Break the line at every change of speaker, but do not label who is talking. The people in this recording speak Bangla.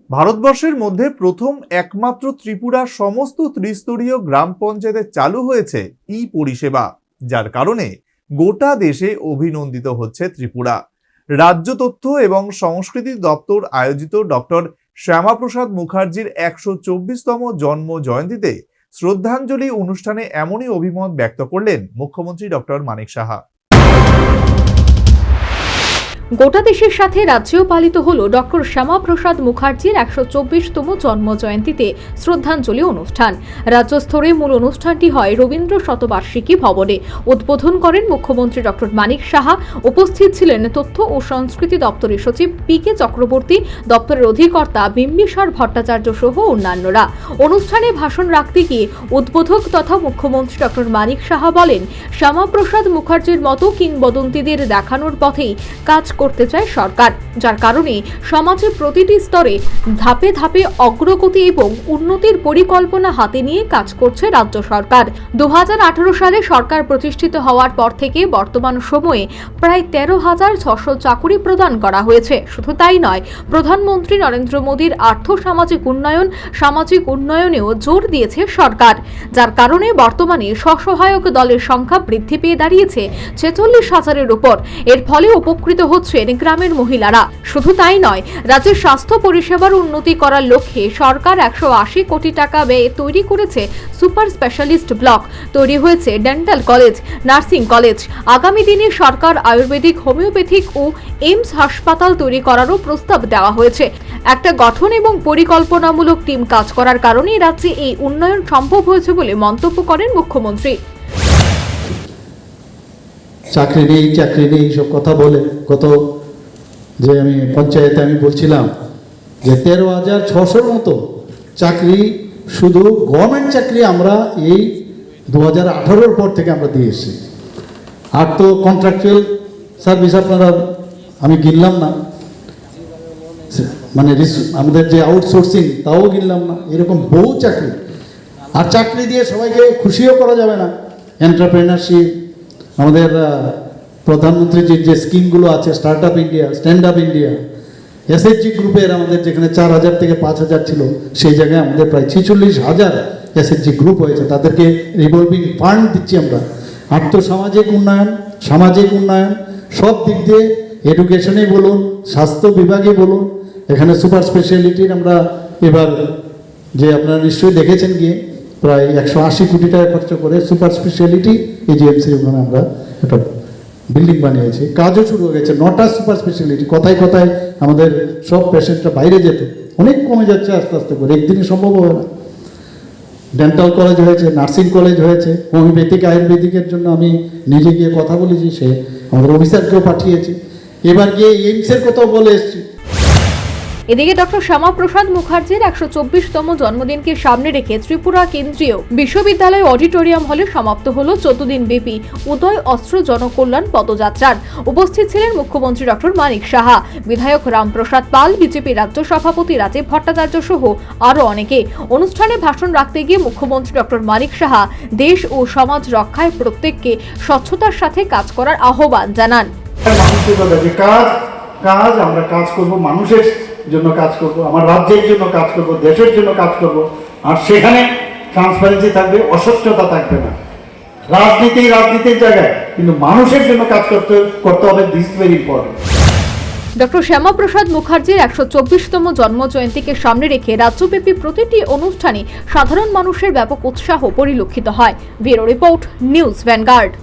ভারতবর্ষের মধ্যে প্রথম একমাত্র ত্রিপুরার সমস্ত ত্রিস্তরীয় গ্রাম পঞ্চায়েতে চালু হয়েছে ই পরিষেবা, যার কারণে গোটা দেশে অভিনন্দিত হচ্ছে ত্রিপুরা। রাজ্য তথ্য এবং সংস্কৃতি দপ্তর আয়োজিত ডক্টর শ্যামাপ্রসাদ মুখার্জির ১২৪তম জন্ম জয়ন্তীতে শ্রদ্ধাঞ্জলি অনুষ্ঠানে এমনই অভিমত ব্যক্ত করলেন মুখ্যমন্ত্রী ডক্টর মানিক সাহা।
গোটা দেশের সাথে রাজ্যেও পালিত হল ডক্টর শ্যামাপ্রসাদ মুখার্জির ১২৪তম জন্ম জয়ন্তীতে শ্রদ্ধাঞ্জলি অনুষ্ঠান। রাজ্য স্তরে মূল অনুষ্ঠানটি হয় রবীন্দ্র শতবার্ষিকী ভবনে। উদ্বোধন করেন মুখ্যমন্ত্রী ডক্টর মানিক সাহা। উপস্থিত ছিলেন তথ্য ও সংস্কৃতি দপ্তরের সচিব পি.কে চক্রবর্তী, দপ্তরের অধিকর্তা বিম্বিসার ভট্টাচার্য সহ অন্যান্যরা। অনুষ্ঠানে ভাষণ রাখতে গিয়ে উদ্বোধক তথা মুখ্যমন্ত্রী ডক্টর মানিক সাহা বলেন, শ্যামাপ্রসাদ মুখার্জির মতো কিংবদন্তিদের দেখানোর পথেই কাজ করতে চায় সরকার, যার কারণে সমাজের প্রতিটি স্তরে ধাপে ধাপে অগ্রগতি এবং উন্নতির পরিকল্পনা হাতে নিয়ে কাজ করছে রাজ্য সরকার। ২০১৮ সালে সরকার প্রতিষ্ঠিত হওয়ার পর থেকে বর্তমান সময়ে প্রায় ১৩,৬০০ চাকুরি প্রদান করা হয়েছে। শুধু তাই নয়, প্রধানমন্ত্রী নরেন্দ্র মোদীর আর্থ সামাজিক উন্নয়নেও জোর দিয়েছে সরকার, যার কারণে বর্তমানে স্বসহায়ক দলের সংখ্যা বৃদ্ধি পেয়ে দাঁড়িয়েছে ৪৬,০০০-এর উপর। এর ফলে উপকৃত হচ্ছেন গ্রামের মহিলারা। শুধু তাই নয়, রাজ্যের স্বাস্থ্য পরিষেবার উন্নতি করার লক্ষ্যে সরকার ১৮০ কোটি টাকা ব্যয়ে তৈরি করেছে সুপার স্পেশালিস্ট ব্লক, তৈরি হয়েছে ডেন্টাল কলেজ, নার্সিং কলেজ। আগামী দিনে সরকার আয়ুর্বেদিক, হোমিওপ্যাথিক ও এইমস হাসপাতাল তৈরি করারও প্রস্তাব দেওয়া হয়েছে। একটা গঠন এবং পরিকল্পনামূলক টিম কাজ করার কারণেই রাজ্যে এই উন্নয়ন সম্ভব হয়েছে বলে মন্তব্য করেন মুখ্যমন্ত্রী।
চাকরি নেই সব কথা বলে গত যে আমি পঞ্চায়েতে আমি বলছিলাম যে ১৩,৬০০-র মতো চাকরি, শুধু গভর্নমেন্ট চাকরি আমরা এই ২০১৮-র পর থেকে আমরা দিয়ে এসেছি। আর তো কন্ট্রাকচুয়াল সার্ভিস আপনারা আমি গিনলাম না, মানে আমাদের যে আউটসোর্সিং তাও গিনলাম না, এরকম বহু চাকরি। আর চাকরি দিয়ে সবাইকে খুশিও করা যাবে না। এন্টারপ্রেনারশিপ, আমাদের প্রধানমন্ত্রীর যে স্কিমগুলো আছে, start up India, stand up India, SHG গ্রুপের আমাদের যেখানে ৪,০০০ থেকে ৫,০০০ ছিল, সেই জায়গায় আমাদের প্রায় ৪৬,০০০ এসএইচজি গ্রুপ হয়েছে। তাদেরকে রিভলভিং ফান্ড দিচ্ছি আমরা। আর্থসামাজিক উন্নয়ন, সামাজিক উন্নয়ন সব দিক দিয়ে, এডুকেশনে বলুন, স্বাস্থ্য বিভাগে বলুন, এখানে সুপার স্পেশালিটির আমরা এবার যে আপনারা নিশ্চয়ই দেখেছেন গিয়ে প্রায় ১৮০ কোটি টাকা খরচ করে সুপার স্পেশালিটি এজিএমসি ওখানে আমরা একটা বিল্ডিং বানিয়েছি। কাজও শুরু হয়ে গেছে। ৯টা সুপার স্পেশালিটি। কথায় কথায় আমাদের সব পেশেন্টরা বাইরে যেত, অনেক কমে যাচ্ছে আস্তে আস্তে করে, একদিনে সম্ভব হবে না। ডেন্টাল কলেজ হয়েছে, নার্সিং কলেজ হয়েছে, হোমিওপ্যাথিক আয়ুর্বেদিকের জন্য আমি নিজে গিয়ে কথা বলেছি, সে আমাদের অফিসারকেও পাঠিয়েছি। এবার গিয়ে এইমসের কথাও বলে এসেছি।
এদিকে ডক্টর শ্যামাপ্রসাদ মুখার্জির ১২৪তম জন্মদিনকে সামনে রেখে ত্রিপুরা কেন্দ্রীয় বিশ্ববিদ্যালয় অডিটোরিয়াম হলে সমাপ্ত হল ১৪ দিন ব্যাপী উদয় অস্ত্র জনকল্যাণ পদযাত্রার। উপস্থিত ছিলেন মুখ্যমন্ত্রী ডক্টর মানিক সাহা, বিধায়ক রামপ্রসাদ পাল, বিজেপি রাজ্য সভাপতি রাজীব ভট্টাচার্য সহ আরও অনেকে। অনুষ্ঠানে ভাষণ রাখতে গিয়ে মুখ্যমন্ত্রী ডক্টর মানিক সাহা দেশ ও সমাজ রক্ষায় প্রত্যেককে স্বচ্ছতার সাথে কাজ করার আহ্বান জানান।
আমরা কাজ করব, মানুষের জন্য কাজ করব, আমার রাজ্যের জন্য কাজ করব, দেশের জন্য কাজ করব। আর সেখানে ট্রান্সপারেন্সি থাকবে, অস্বচ্ছতা থাকবে না। রাজনীতির জায়গায়, কিন্তু মানুষের জন্য কাজ করতে হবে। This very important.
Doctor Shyama Prasad মুখার্জির ১২৪তম জন্ম জয়ন্তীকে সামনে রেখে রাজ্যব্যাপী প্রতিটি অনুষ্ঠানে সাধারণ মানুষের ব্যাপক উৎসাহ পরিলক্ষিত হয়। Bureau report, news vanguard.